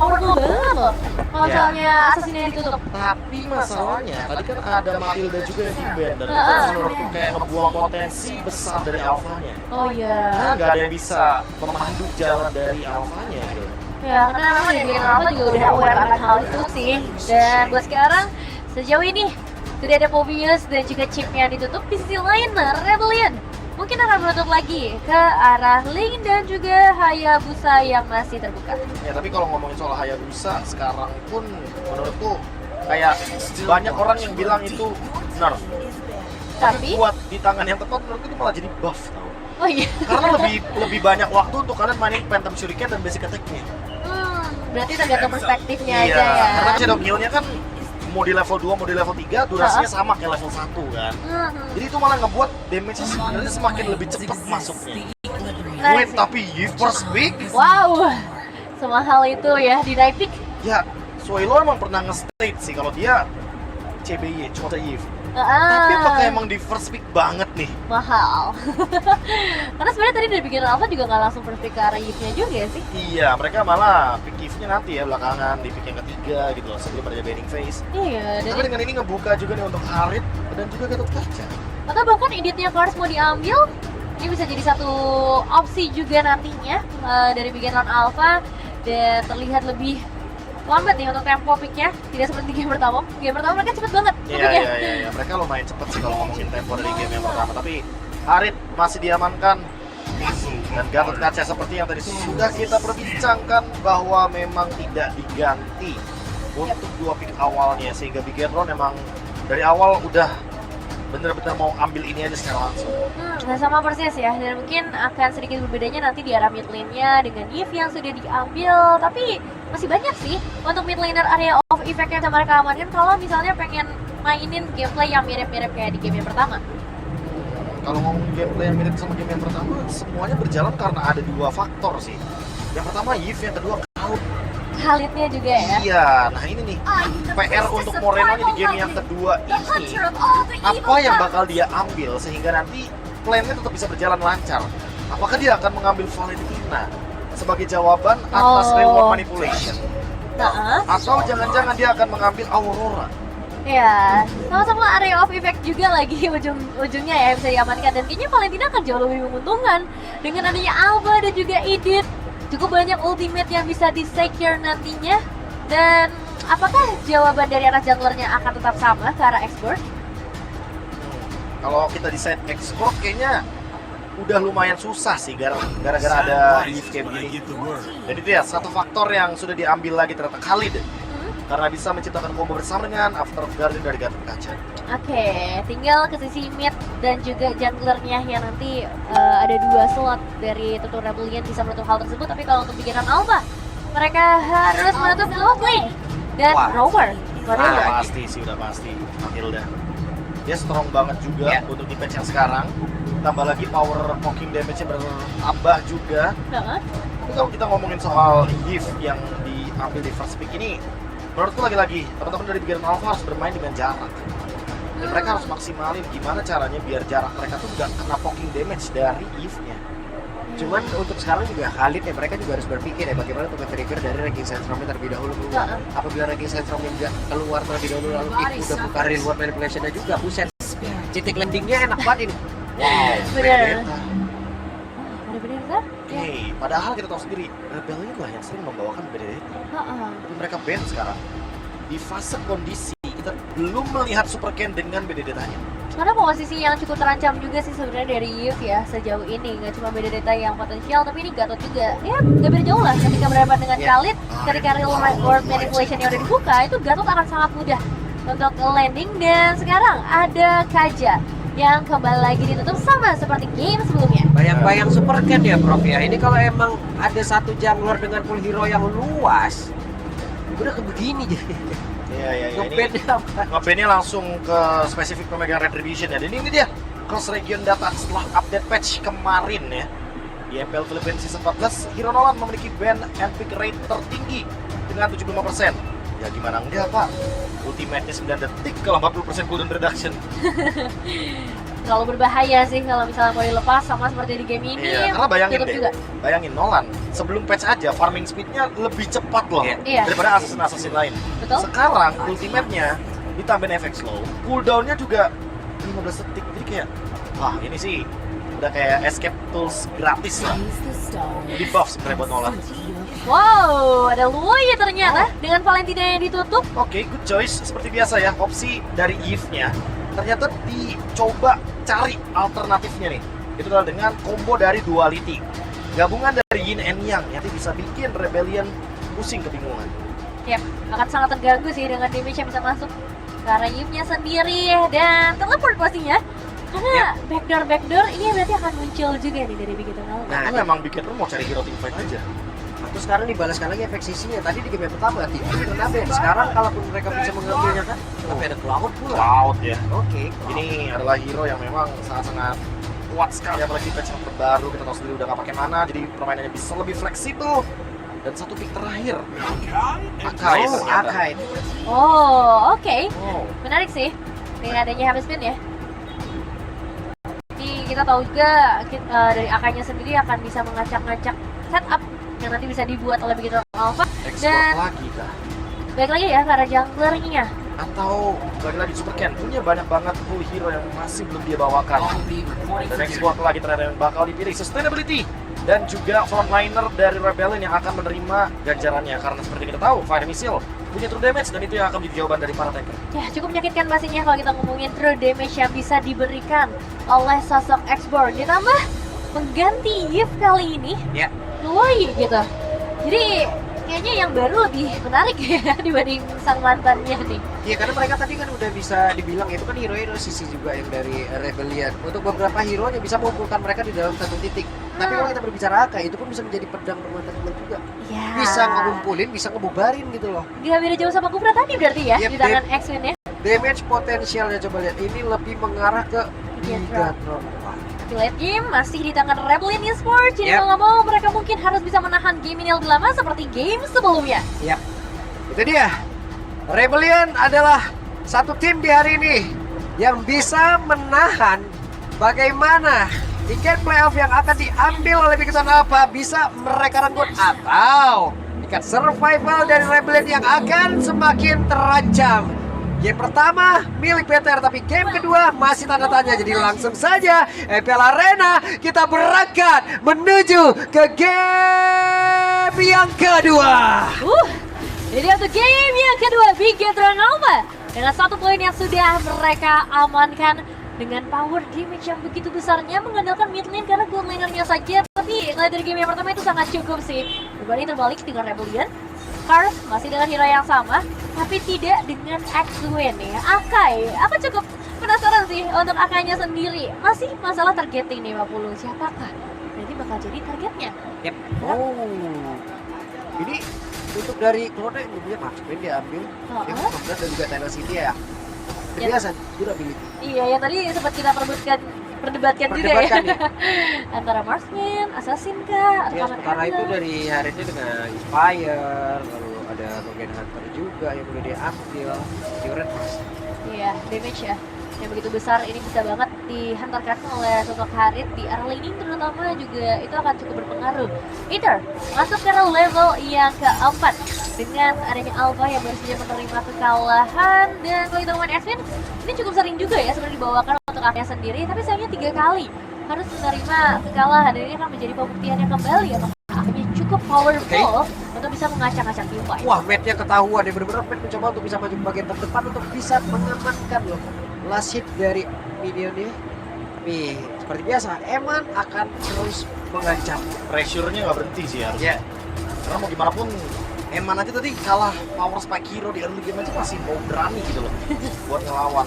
powerful banget loh. Kalau misalnya Assassin-nya ditutup. Tapi masalahnya tadi kan ada Matilda juga yang di ban dan itu menurutku kayak ngebuang potensi besar dari alfanya. Oh iya. Karena nggak ada yang bisa memandu jalan dari alfanya gitu. Ya, karena memang dari Bikin Alpha juga udah aware akan hal itu sih. Dan buat sekarang, sejauh ini sudah ada Pobius dan juga chip yang ditutup. Di sisi lain, Rebellion mungkin akan menutup lagi ke arah Link dan juga Hayabusa yang masih terbuka. Ya tapi kalau ngomongin soal Hayabusa sekarang pun menurutku kayak banyak orang yang bilang itu nerf. Tapi buat di tangan yang tepat menurutku itu malah jadi buff tau. oh iya. Karena lebih banyak waktu untuk kalian mainin Phantom Shuriken dan basic attack-nya. Berarti tergantung perspektifnya Iya, aja ya. karena Shadow Heal-nya kan mau di level 2, mau di level 3 durasinya sama kayak level 1 kan. Jadi itu malah ngebuat damage-nya sebenarnya semakin lebih cepat masuknya. Wait, tapi Yves first pick? Wow, semahal itu ya di night pick. Ya, Suelo emang pernah nge-state sih kalau dia CBY, Chota Yves. Tapi apakah emang di first pick banget nih? Mahal. Karena sebenarnya tadi dari Bikin Alpha juga nggak langsung first pick ke arah Yves-nya juga ya sih. Iya, mereka malah pick Yves-nya nanti ya belakangan di pick yang ketiga gitu loh sebelum ada banning phase. Iya. Tapi dengan ini ngebuka juga nih untuk Harit dan juga Gatot Kaca. Atau bahkan editnya Cars mau diambil, ini bisa jadi satu opsi juga nantinya dari Bikin Alpha dan terlihat lebih lambat nih untuk tempo picknya, tidak seperti game pertama. Game pertama mereka cepet banget Iya, mereka lumayan cepet sih kalau ngomongin tempo dari game yang pertama. Tapi Harit masih diamankan dan Gatot Kaca seperti yang tadi sudah kita perbincangkan bahwa memang tidak diganti untuk dua pick awalnya sehingga Bigenron memang dari awal udah bener-bener mau ambil ini aja secara langsung. Nah sama persis ya, dan mungkin akan sedikit berbedanya nanti di arah mid lane-nya dengan Yves yang sudah diambil. Tapi masih banyak sih untuk mid laner area of effect yang mereka amankan kalau misalnya pengen mainin gameplay yang mirip-mirip kayak di game yang pertama. Kalau ngomong gameplay yang mirip sama game yang pertama, semuanya berjalan karena ada dua faktor sih. Yang pertama Yves, yang kedua Khalidnya juga ya. Iya, nah ini nih PR untuk Moreno di game yang kedua ini. Apa yang bakal dia ambil sehingga nanti plan-nya tetap bisa berjalan lancar? Apakah dia akan mengambil Valentina sebagai jawaban atas reward manipulation? Atau jangan-jangan dia akan mengambil Aurora? Ya, sama-sama area of effect juga lagi ujung-ujungnya ya bisa diamankan. Dan kayaknya Valentina akan jauh lebih menguntungkan dengan adanya Alba dan juga Edith. Cukup banyak ultimate yang bisa di-secure nantinya. Dan apakah jawaban dari arah junglernya akan tetap sama ke arah export? Kalau kita decide export kayaknya udah lumayan susah sih gara-gara ada Yves kayak begini. Dan itu ya satu faktor yang sudah diambil lagi ternyata Khalid. Karena bisa menciptakan combo bersama dengan After Guardian dari Gatot Kaca. Oke, tinggal ke sisi mid dan juga junglernya yang nanti ada dua slot dari Tutur Rebellion bisa menutup hal tersebut. Tapi kalau untuk pikiran Alpha, mereka harus menutup top lane dan Rover. Pasti sih, udah pasti Matilda. Dia strong banget juga untuk di patch yang sekarang. Tambah lagi power poking damage-nya bertambah juga. Tapi kalau kita ngomongin soal Yves yang diambil di first pick ini, menurutku lagi-lagi teman-teman dari Bigen Alpha harus bermain dengan jarak. Dan mereka harus maksimalin gimana caranya biar jarak mereka tuh nggak kena poking damage dari Yves-nya. Cuman untuk sekarang juga Khalid ya, mereka juga harus berpikir ya bagaimana untuk trigger dari ranking Sandstromnya terlebih dahulu keluar. Apabila ranking Sandstromnya nggak keluar terlebih dahulu lalu udah buka reward manipulation-nya juga, buset. Titik landingnya enak banget ini. Wow, bener. Oke, padahal kita tahu sendiri Rebellion lah yang sering membawakan Benedetta. Tapi mereka ban sekarang. Di fase kondisi kita belum melihat Super Ken dengan Benedetta-nya. Karena posisi yang cukup terancam juga sih sebenarnya dari Yves ya sejauh ini. Nggak cuma Benedetta yang potensial, tapi ini Gatot juga. Ya nggak beda jauh lah ketika berhadapan dengan Khalid. Ketika real world manipulation yang udah dibuka, itu Gatot akan sangat mudah untuk landing. Dan sekarang ada Kaja yang kembali lagi ditutup sama seperti game sebelumnya. Bayang-bayang Super Ken ya Prof ya. Ini kalau emang ada satu jungler dengan full hero yang luas, udah kayak begini jadi. Iya. Nge-ban-nya langsung ke spesifik pemegang Retribution ya. Dan ini dia cross region data setelah update patch kemarin ya. Di MPL Philippines Season 14, Hero Nolan memiliki ban and pick rate tertinggi dengan 75%. Ya gimana enggak Pak? Ultimate-nya 9 detik kalau 40% cooldown reduction. terlalu berbahaya sih kalau misalnya mau dilepas sama seperti di game ini. Iya, karena bayangin tutup deh, juga. bayangin Nolan sebelum patch aja farming speednya lebih cepat loh Iya. daripada assassin lain. Betul. Sekarang ultimate-nya ditambahin efek slow, cooldown-nya juga 15 detik. Jadi kayak, wah ini sih udah kayak escape tools gratis lah. Di buff sebenarnya buat Nolan. Wow, ada Lui ternyata dengan Valentina yang ditutup. Oke, good choice. Seperti biasa ya, opsi dari Eve-nya ternyata dicoba cari alternatifnya nih. Itu adalah dengan combo dari Duality. Gabungan dari Yin and Yang, nanti bisa bikin Rebellion pusing kebingungan. Yap, akan sangat terganggu sih dengan damage yang bisa masuk ke arah Eve-nya sendiri dan teleport pastinya. Karena backdoor ini berarti akan muncul juga nih dari Big Eternal. Nah, itu memang bikin mau cari hero team fight aja. Terus sekarang dibalaskan lagi efek sisinya. Tadi di game yang pertama tidak kena ban. Sekarang kalaupun mereka bisa mengambilnya kan, tapi ada Cloud pula. Cloud ya. Oke. Ini adalah hero yang memang sangat-sangat kuat sekali, apalagi patch yang terbaru. Kita tahu sendiri udah gak pakai mana, jadi permainannya bisa lebih fleksibel. Dan satu pick terakhir, Akai ternyata. Akai. Oh, oke. Oh. Menarik sih dengan adanya habis spin ya. Ini kita tahu juga dari Akainya sendiri akan bisa mengacak-ngacak setup yang nanti bisa dibuat oleh Big Eternal Alpha. Export Dan lagi kah? baik lagi ya karena junglernya. Atau balik lagi Super Ken punya banyak banget full hero yang masih belum dia bawakan. Dan export lagi ternyata yang bakal dipilih sustainability dan juga frontliner dari Rebellion yang akan menerima ganjarannya, karena seperti kita tahu Fire Missile punya true damage dan itu yang akan menjadi jawaban dari para tanker. Ya, cukup menyakitkan pastinya kalau kita ngomongin true damage yang bisa diberikan oleh sosok X-Born. Ditambah mengganti Yves kali ini, Ya. Lui gitu. Jadi kayaknya yang baru lebih menarik ya dibanding sang mantannya nih. Iya, karena mereka tadi kan udah bisa dibilang itu kan hero-hero sisi juga yang dari Rebellion. Untuk beberapa hero-nya bisa mengumpulkan mereka di dalam satu titik. Tapi kalau kita berbicara Akai, itu pun bisa menjadi pedang bermata-mata juga. Ya. Bisa ngumpulin, bisa ngebubarin gitu loh. Gak beda jauh sama Kubra tadi berarti ya Yep, di tangan X-Win ya. Damage potensialnya coba lihat, ini lebih mengarah ke Gigatron. Tapi late game masih di tangan Rebellion Esports. Jadi Yep. mau nggak mau mereka mungkin harus bisa menahan game ini lebih lama seperti game sebelumnya. Yap, itu dia. Rebellion adalah satu tim di hari ini yang bisa menahan bagaimana tiket playoff yang akan diambil oleh Big Eternal Alpha bisa mereka renggut, atau tingkat survival dari Rebellion yang akan semakin terancam. Game pertama milik Peter, tapi game kedua masih tanda tanya. Jadi langsung saja EPL Arena kita berangkat menuju ke game yang kedua. Jadi untuk game yang kedua Big Eternal Alpha dengan satu poin yang sudah mereka amankan dengan power damage yang begitu besarnya mengandalkan mid lane karena gold lanernya saja. Tapi ngeliat dari game yang pertama itu sangat cukup sih. Berbanding terbalik dengan Rebellion, Cars masih dengan hero yang sama, tapi tidak dengan X-Win ya. Akai, aku cukup penasaran sih untuk Akainya sendiri. Masih masalah targeting nih 50, siapakah nanti bakal jadi targetnya? Yep. Oh, ini untuk dari Clone yang punya Marksman diambil, yang kemudian dan juga Tenacity ya. Biasa, durability. Iya, yang tadi sempat kita perdebatkan juga ya. Antara Marksman, Assassin kah, atau Ya, Command sementara itu Handler? dari hari ini dengan Inspire, lalu ada Token Hunter juga yang udah diambil, Curate Mas. Iya, damage ya yang begitu besar ini bisa banget dihantarkan oleh sosok Harit di arah laning, terutama juga itu akan cukup berpengaruh. Either masuk ke level yang keempat dengan adanya Alpha yang baru saja menerima kekalahan, dan kalau kita ngomongin X-Win ini cukup sering juga ya sebenarnya dibawakan untuk Akainya sendiri, tapi sayangnya 3 kali harus menerima kekalahan, dan ini akan menjadi pembuktian yang kembali ya Akainya cukup powerful untuk bisa mengacak-acak tim fight. Wah, match-nya ketahuan ya, benar-benar Matt mencoba untuk bisa maju ke bagian terdepan untuk bisa mengamankan loh last hit dari minionnya. Tapi seperti biasa, Eman akan terus mengancam. Pressure-nya nggak berhenti sih harusnya. Karena mau gimana pun, Eman aja tadi kalah power spike hero di early game aja masih mau berani gitu loh buat ngelawan.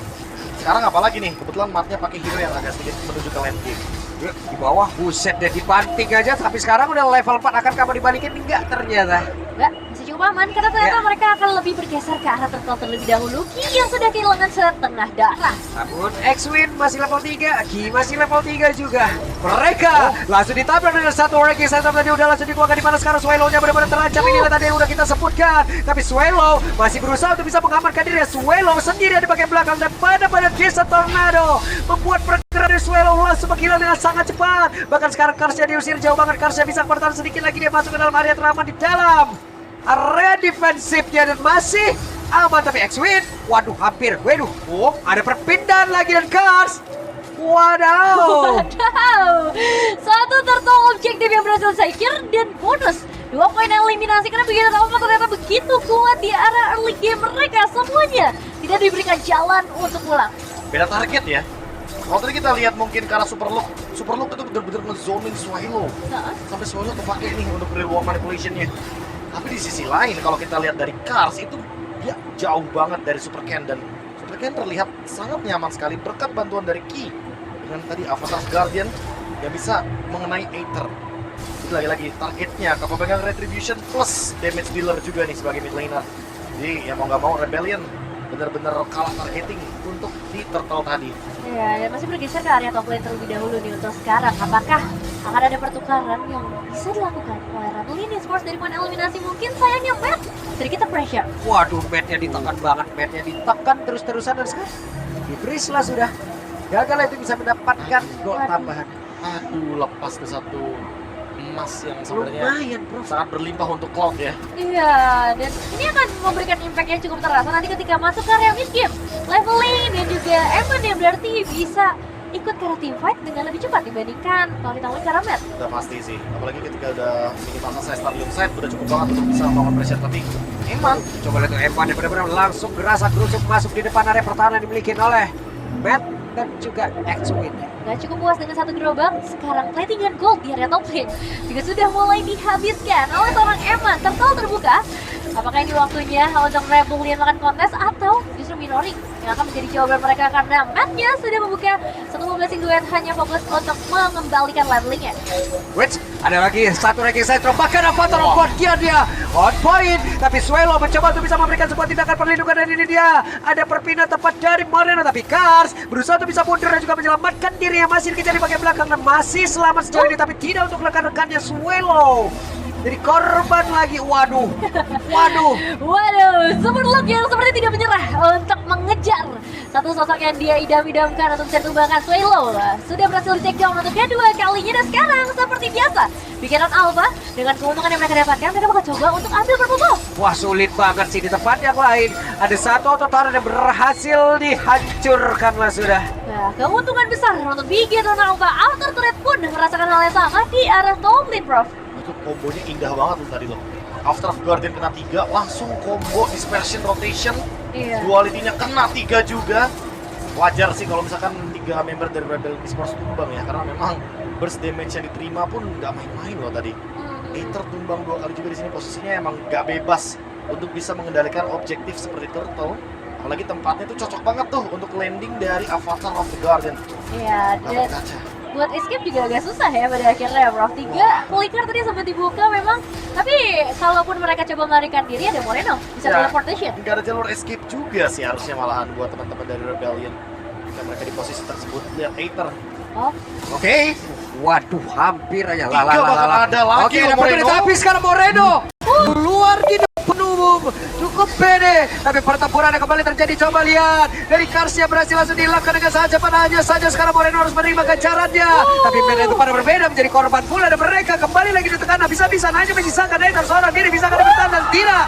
Sekarang apalagi nih, kebetulan matnya pakai hero yang agak sedikit menuju ke lane game. Di bawah, buset deh, dibanting aja. Tapi sekarang udah level 4, akan kamu dibalikin? Enggak ternyata. Enggak, masih cukup cukup aman karena ternyata mereka akan lebih bergeser ke arah turtle terlebih dahulu. Ki yang sudah kehilangan setengah darah. Namun X-Win masih level 3, Ki masih level 3 juga. Mereka langsung ditabrak dengan satu ranking center tadi udah langsung dikeluarkan di mana sekarang Swallow-nya benar-benar terancam. Inilah tadi yang udah kita sebutkan. Tapi Swallow masih berusaha untuk bisa mengamankan diri. Swallow sendiri ada di bagian belakang dan pada desa Tornado membuat pergerakan dari Swallow langsung menghilang dengan sangat cepat. Bahkan sekarang Karsnya diusir jauh banget. Karsnya bisa bertahan sedikit lagi, dia masuk ke dalam area teraman di dalam area defensifnya dan masih aman. Tapi X-Win, waduh hampir, waduh, ada perpindahan lagi dan Kars. Wadaw. Satu turtle objektif yang berhasil secure dan bonus 2 poin eliminasi karena begitu tahu ternyata begitu kuat di arah early game mereka semuanya tidak diberikan jalan untuk pulang. Beda target ya. Kalau tadi kita lihat mungkin karena Super Look itu bener-bener ngezonin Swallow. Sampai Swallow kepake nih untuk real world manipulation-nya. Tapi di sisi lain kalau kita lihat dari Kars itu dia jauh banget dari Super Ken dan Super Ken terlihat sangat nyaman sekali berkat bantuan dari Ki dengan tadi Avatar Guardian yang bisa mengenai Aether. Itu lagi-lagi targetnya kepegang Retribution plus damage dealer juga nih sebagai mid laner. Jadi ya mau nggak mau Rebellion benar-benar kalah targeting untuk di turtle tadi. Ya, dan masih bergeser ke area top lane terlebih dahulu nih untuk sekarang. Apakah akan ada pertukaran yang bisa dilakukan oleh Radlin Esports dari poin eliminasi? Mungkin sayangnya Matt sedikit pressure. Waduh, Matt-nya ditekan banget, Matt-nya ditekan terus-terusan dan sekarang di freeze lah sudah. Gagal itu bisa mendapatkan gol tambahan. Aduh, lepas ke satu emas yang sebenarnya Lumayan, bro. sangat berlimpah untuk Cloud ya. Iya, dan ini akan memberikan impact yang cukup terasa nanti ketika masuk ke area mid game. Leveling dan juga Evan yang berarti bisa ikut ke arah team fight dengan lebih cepat dibandingkan kalau kita lihat karena Matt. Udah pasti sih, apalagi ketika udah minimal selesai stadium set udah cukup banget untuk bisa melawan pressure. Tapi Eman Coba lihat tuh Evan yang benar-benar langsung gerasa gerusuk masuk di depan area pertahanan dimiliki oleh Matt dan juga X-Win. Gak cukup puas dengan satu gerobak, sekarang platingan gold di area top lane juga sudah mulai dihabiskan oleh seorang Eman. Turtle terbuka, apakah ini waktunya untuk Rebellion makan kontes atau justru Minoring yang akan menjadi jawaban mereka karena Matt-nya sudah membuka satu mobilising duet hanya fokus untuk mengembalikan levelingnya. Which ada lagi satu ranking sentrum, bahkan Avatar on point dia on point. Tapi Swallow mencoba untuk bisa memberikan sebuah tindakan perlindungan dan ini dia ada perpindahan tepat dari Moreno. Tapi Kars berusaha untuk bisa mundur dan juga menyelamatkan diri yang masih dikejar di bagian belakang dan masih selamat sejauh ini, tapi tidak untuk rekan-rekannya Swallow. Jadi korban lagi, waduh. Super Look yang seperti tidak menyerah untuk mengejar satu sosok yang dia idam-idamkan untuk bisa tumbangkan. Swallow sudah berhasil di take down untuk kedua kalinya dan sekarang seperti biasa pikiran Alpha dengan keuntungan yang mereka dapatkan mereka bakal coba untuk ambil purple buff. Wah, sulit banget sih di tempat yang lain. Ada satu auto-turret yang berhasil dihancurkan lah sudah. Nah, keuntungan besar untuk Biggie dan Alpha. Outer turret pun merasakan hal yang sama di arah top lane, Prof. itu kombonya indah banget loh tadi loh. After Guardian kena 3, langsung combo dispersion rotation. Iya. Duality-nya kena 3 juga. Wajar sih kalau misalkan 3 member dari Rebel Esports tumbang ya, karena memang burst damage yang diterima pun nggak main-main loh tadi. Aether tumbang 2 kali juga di sini, posisinya emang nggak bebas untuk bisa mengendalikan objektif seperti Turtle. Apalagi tempatnya tuh cocok banget tuh untuk landing dari Avatar of the Guardian. Iya, dan Kaca. buat escape juga agak susah ya pada akhirnya, Prof. 3 flicker tadi sempat dibuka memang, tapi kalaupun mereka coba melarikan diri ada Moreno bisa teleportation. Nggak ada jalur escape juga sih harusnya malahan buat teman-teman dari Rebellion. Jika mereka di posisi tersebut, lihat Aether. Oh, Oke. Waduh, hampir aja. Tiga bakal ada lagi Oke, loh dapat Moreno. menit habis sekarang Moreno. Keluar di depan umum. Cukup pede. Tapi pertempuran yang kembali terjadi. Coba lihat. Dari Karsnya berhasil langsung dilakukan dengan saja. Pada hanya saja sekarang Moreno harus menerima ganjarannya. Tapi pede itu pada berbeda menjadi korban pula. Dan mereka kembali lagi ditekan. Bisa-bisa hanya menyisakan Aether seorang diri. Bisa kena bertahan dan tidak.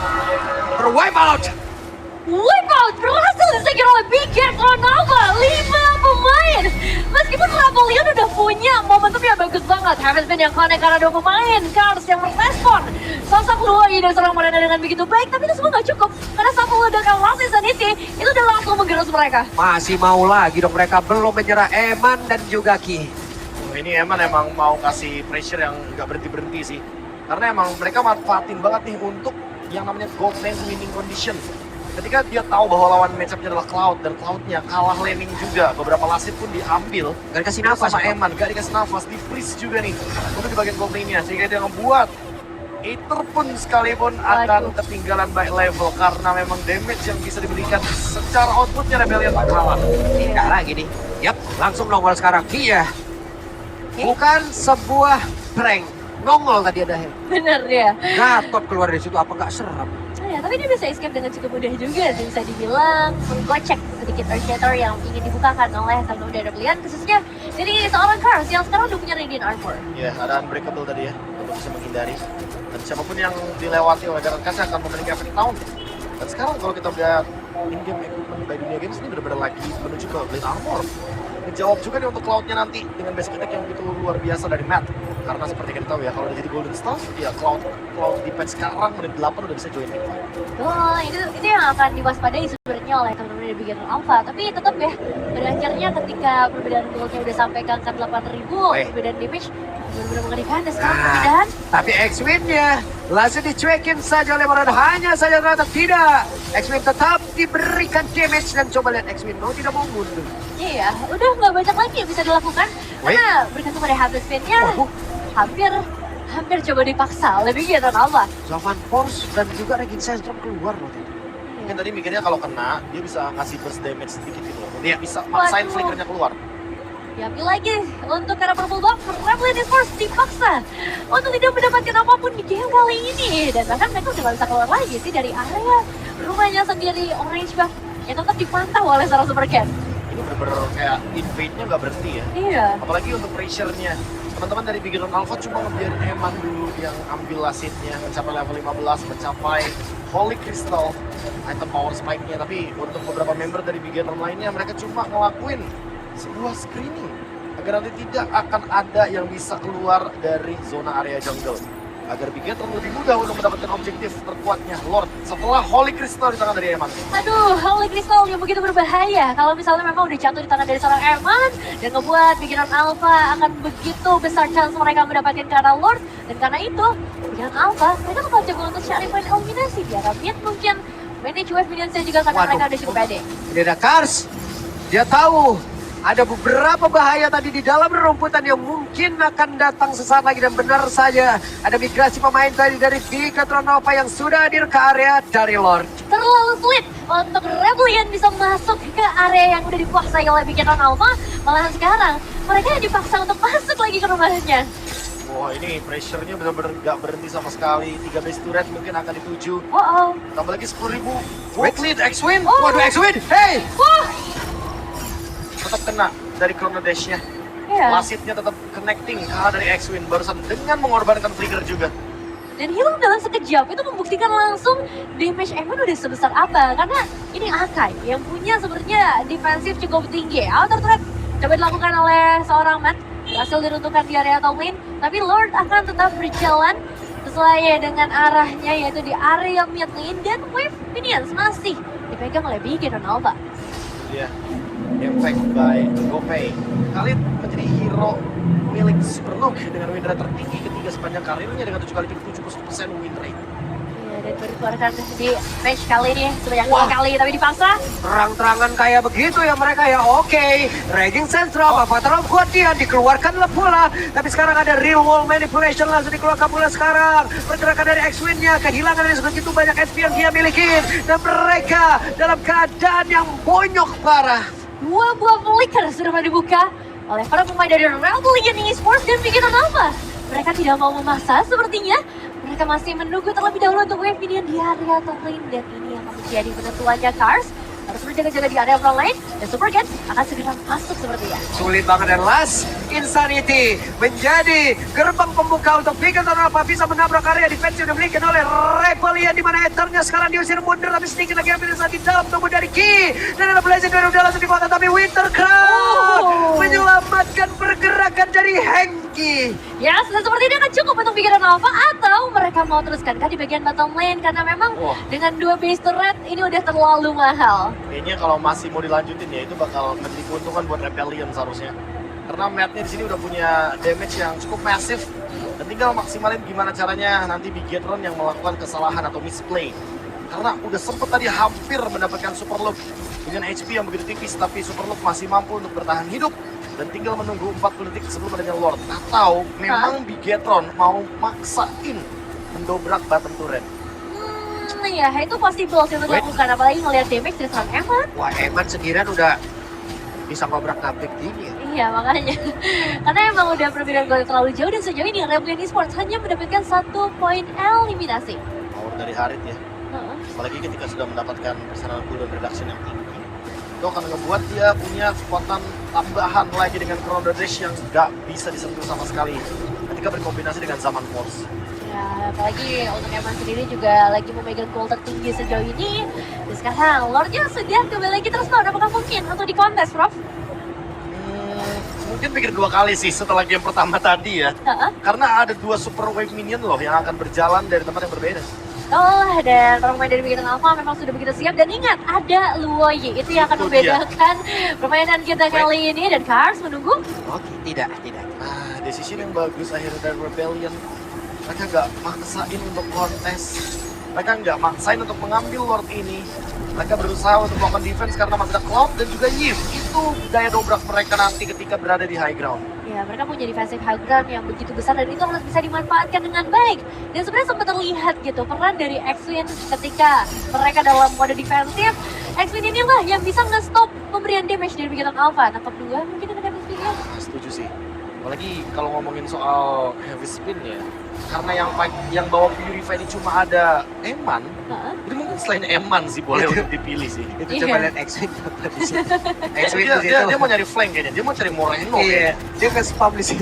Terwipe out. Wipeout berhasil disegel oleh Bigger Nova 5 pemain. Meskipun Rebellion udah punya momentum yang bagus banget, Heaven Spin yang connect karena 2 pemain, Kars yang merespon sosok Luai dan seorang Moreno dengan begitu baik, tapi itu semua gak cukup karena satu ledakan Last Insanity itu udah langsung menggerus mereka. Masih mau lagi dong, mereka belum menyerah. Eman dan juga Ki. Ini emang mau kasih pressure yang nggak berhenti-berhenti sih. Karena emang mereka manfaatin banget nih untuk yang namanya gold lane winning condition. Ketika dia tahu bahwa lawan matchup-nya adalah Cloud dan Cloud-nya kalah laning juga, beberapa lasit pun diambil. Gak dikasih nafas sama Eman, gak dikasih nafas, di freeze juga nih untuk di bagian gold lane-nya, sehingga dia ngebuat Aether pun sekalipun akan ketinggalan by level karena memang damage yang bisa diberikan secara outputnya Rebellion tak kalah. Tidak lagi nih. Yap, langsung nongol sekarang. Iya. Bukan sebuah prank. Nongol tadi ada Hel. Bener ya. Gatot keluar dari situ, apa nggak serem? Ya, tapi dia bisa escape dengan cukup mudah juga sih, bisa dibilang menggocek sedikit Earthshatter yang ingin dibukakan oleh Kang Noda Rebellion, khususnya dari seorang Kars yang sekarang udah punya Radiant Armor. Ya, ada Unbreakable tadi ya, untuk bisa menghindari. Dan siapapun yang dilewati oleh Garden Cast akan memiliki efek down. Dan sekarang kalau kita lihat in-game equipment by Dunia Games ini benar-benar lagi menuju ke Blade Armor. Ngejawab juga nih untuk Cloud-nya nanti dengan basic attack yang begitu luar biasa dari Matt. Karena seperti kita tahu ya, kalau udah jadi Golden Star, ya Cloud di patch sekarang menit 8 udah bisa join game fight. Oh, itu yang akan diwaspadai sebenarnya oleh teman-teman dari Beginner Alpha. Tapi tetap ya, pada akhirnya ketika perbedaan goldnya udah sampai ke angka 8.000, perbedaan damage benar-benar mengerikan. Dan sekarang perbedaan. Tapi X-Win-nya langsung dicuekin saja oleh Morado. Hanya saja ternyata tidak. X-Win tetap diberikan damage dan coba lihat X-Win mau tidak mau mundur. Iya, udah nggak banyak lagi yang bisa dilakukan. Karena bergantung pada habis spin-nya, hampir coba dipaksa oleh Beginner Alpha. Zovan Force dan juga Regin Sandstrom keluar loh. Mungkin tadi mikirnya kalau kena, dia bisa ngasih burst damage sedikit gitu. Dia bisa maksain flickernya keluar. Diambil lagi untuk arah Purple Buff, Rebellion Force dipaksa untuk tidak mendapatkan apapun di game kali ini. Dan bahkan mereka udah gak bisa keluar lagi sih dari area rumahnya sendiri. Orange Buff yang tetap dipantau oleh seorang Super Cat. Ini bener-bener kayak invade-nya nggak berhenti ya. Iya. Apalagi untuk pressure-nya. Teman-teman dari Beginner Alpha cuma ngebiarin Eman dulu yang ambil lasitnya, mencapai level 15, mencapai Holy Crystal, item power spike-nya. Tapi untuk beberapa member dari Beginner lainnya, mereka cuma ngelakuin sebuah screening agar nanti tidak akan ada yang bisa keluar dari zona area jungle. Agar Beginner lebih mudah untuk mendapatkan objektif terkuatnya Lord setelah Holy Crystal di tangan dari Eman. Aduh, Holy Crystal yang begitu berbahaya. Kalau misalnya memang udah jatuh di tangan dari seorang Eman dan ngebuat Beginner Alpha akan begitu besar chance mereka mendapatkan karena Lord. Dan karena itu, Beginner Alpha mereka bakal coba untuk cari poin eliminasi di arah mid mungkin manage wave minions-nya juga karena mereka udah cukup pede. Ini ada Kars. Dia tahu ada beberapa bahaya tadi di dalam rumputan yang mungkin akan datang sesaat lagi, dan benar saja ada migrasi pemain tadi dari Beginner Alpha yang sudah hadir ke area dari Lord. Terlalu sulit untuk Rebellion bisa masuk ke area yang udah dikuasai oleh Beginner Alpha. Malahan sekarang mereka yang dipaksa untuk masuk lagi ke rumahnya. Wah, ini pressure-nya benar-benar nggak berhenti sama sekali. 3 base turret mungkin akan dituju. Tambah lagi 10.000. Wait, lead X-Win. Waduh, X-Win. Hey! Tetap kena dari Chrono Dash-nya. Lasitnya tetap connecting kalah dari X-Win barusan dengan mengorbankan trigger juga. Dan hilang dalam sekejap itu membuktikan langsung damage Eman udah sebesar apa. Karena ini Akai yang punya sebenarnya defensif cukup tinggi. Outer threat coba dilakukan oleh seorang Matt, berhasil diruntuhkan di area top lane. Tapi Lord akan tetap berjalan sesuai dengan arahnya, yaitu di area mid lane. Dan wave minions masih dipegang oleh Beginner Alpha. Iya. Impact by GoPay. Khalid menjadi hero milik Superlook dengan win rate tertinggi ketiga sepanjang karirnya dengan 7 kali 70% win rate. Iya, dan baru dikeluarkan di match kali ini sebanyak 2 kali, tapi dipaksa. Terang-terangan kayak begitu ya mereka ya. Oke, Raging Sandstrom, Avatar of God dia dikeluarkan pula. Tapi sekarang ada real wall manipulation langsung dikeluarkan pula sekarang. Pergerakan dari X-Win-nya, kehilangan dari sebegitu banyak SP yang dia miliki. Dan mereka dalam keadaan yang bonyok parah. 2 buah flicker sudah mulai dibuka oleh para pemain dari Rebellion Esports dan Beginner Alpha. Mereka tidak mau memaksa sepertinya. Mereka masih menunggu terlebih dahulu untuk wave minion di area top lane. Dan ini yang akan menjadi penentuannya. Kars harus berjaga-jaga di area front lane. Dan Super Cat akan segera masuk sepertinya. Sulit banget, dan last Insanity menjadi gerbang pembuka untuk Beginner Alpha bisa menabrak area defense yang dimiliki oleh Rebellion, di mana Ethernya sekarang diusir mundur, tapi sedikit lagi ambil saat di dalam tubuh dari Ki. Dan ada Blazing dari udah langsung di kota, tapi Winter Crown menyelamatkan pergerakan dari Hengki. Ya, sudah seperti ini akan cukup untuk Beginner Alpha, atau mereka mau teruskan di bagian bottom lane karena memang dengan 2 base turret ini udah terlalu mahal. Kayaknya kalau masih mau dilanjutin ya itu bakal menjadi keuntungan buat Rebellion seharusnya. Karena Matt-nya di sini udah punya damage yang cukup massive dan tinggal maksimalin gimana caranya nanti Beginner yang melakukan kesalahan atau misplay. Karena udah sempet tadi hampir mendapatkan Super Loop dengan HP yang begitu tipis, tapi Super Loop masih mampu untuk bertahan hidup dan tinggal menunggu 40 detik sebelum adanya Lord. Atau memang Bigetron mau maksain mendobrak bottom turret. Ya itu possible sih untuk dilakukan, apalagi ngelihat damage dari seorang Eman. Wah, Eman sekiranya udah bisa ngobrak ngabrik gini ya. Iya makanya, karena emang udah perbedaan gol terlalu jauh dan sejauh ini Rebellion Esports hanya mendapatkan 1 poin eliminasi. Power dari Harit ya. Apalagi ketika sudah mendapatkan personal cooldown reduction yang tinggi, itu akan ngebuat dia punya kekuatan tambahan lagi dengan Chrono Dash yang nggak bisa disentuh sama sekali ketika berkombinasi dengan Zaman Force. Ya, apalagi untuk Eman sendiri juga lagi memegang gol tertinggi sejauh ini. Dan sekarang Lordnya sudah kembali lagi terus Lord, apakah mungkin untuk di kontes, Prof? Mungkin pikir 2 kali sih setelah game pertama tadi ya. Karena ada 2 super wave minion loh yang akan berjalan dari tempat yang berbeda. Oh, dan orang main dari Begitu Alpha memang sudah begitu siap. Dan ingat, ada Luoyi. Itu yang akan membedakan permainan kita kali ini. Dan Cars menunggu. Oke, tidak. Decision yang bagus akhirnya dari Rebellion. Mereka nggak maksain untuk kontes. Mereka nggak maksain untuk mengambil Lord ini. Mereka berusaha untuk melakukan defense karena masih ada Cloud dan juga Yves. Itu daya dobrak mereka nanti ketika berada di high ground. Ya, mereka punya defensive high ground yang begitu besar dan itu harus bisa dimanfaatkan dengan baik. Dan sebenarnya sempat terlihat gitu peran dari X-Wing ketika mereka dalam mode defensif. X-Wing inilah yang bisa nge-stop pemberian damage dari Begitu Alpha. Nangkep 2 mungkin ada damage juga. Setuju sih. Apalagi kalau ngomongin soal heavy spin ya, karena yang bawa Purify ini cuma ada Eman, jadi mungkin selain Eman sih boleh untuk dipilih sih. Itu coba lihat X-Wing di situ. X-Wing di situ. Dia mau nyari flank kayaknya, dia mau cari Moreno. Iya, dia ke spam di situ.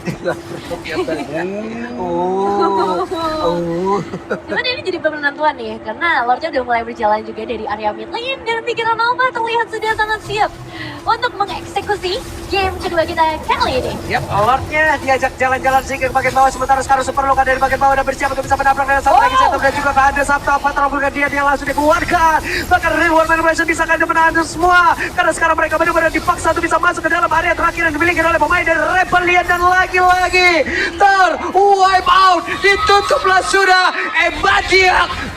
Cuman ini jadi penentuan nih, karena Lordnya udah mulai berjalan juga dari area mid lane dan pikiran Alpha terlihat sudah sangat siap untuk mengeksekusi game kedua kita kali ini. Yap, Lordnya diajak jalan-jalan sehingga ke bagian bawah, sementara sekarang Super Luka dari bagian bawah udah bersiap untuk bisa menabrak dengan satu lagi setup dan juga ada Sabta Patrol dia langsung dikeluarkan. Bahkan Reward Manipulation bisa kan menahan semua karena sekarang mereka benar-benar dipaksa untuk bisa masuk ke dalam area terakhir yang dimiliki oleh pemain dari Rebellion dan lagi-lagi wipe out, ditutuplah sudah Ebadiak